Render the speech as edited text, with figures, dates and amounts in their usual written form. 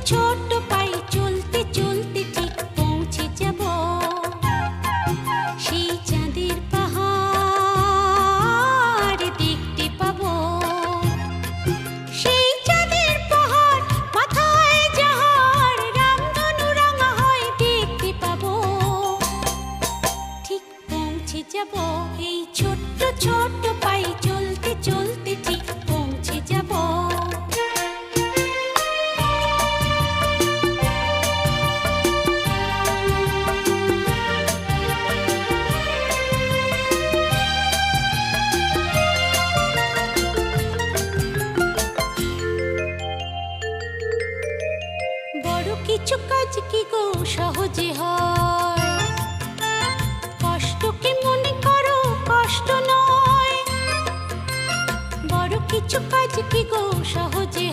ছোট্ট পাই চলতে চলতে ঠিক পৌঁছে যাব সেই চাঁদের পাহাড় দেখতে পাবো। সেই চাঁদের পাহাড় মাথায় যাহার রামধনু রাঙা হয় দেখতে পাবো। ঠিক পৌঁছে যাব এই ছোট্ট ছোট্ট পাই চলতে চলতে ঠিক পৌঁছে যাব। বড় কিছু কাজ কি গো সহজে হয়, কষ্টকে মনে করো কষ্ট নয়। বড় কিছু কাজ কি গো সহজে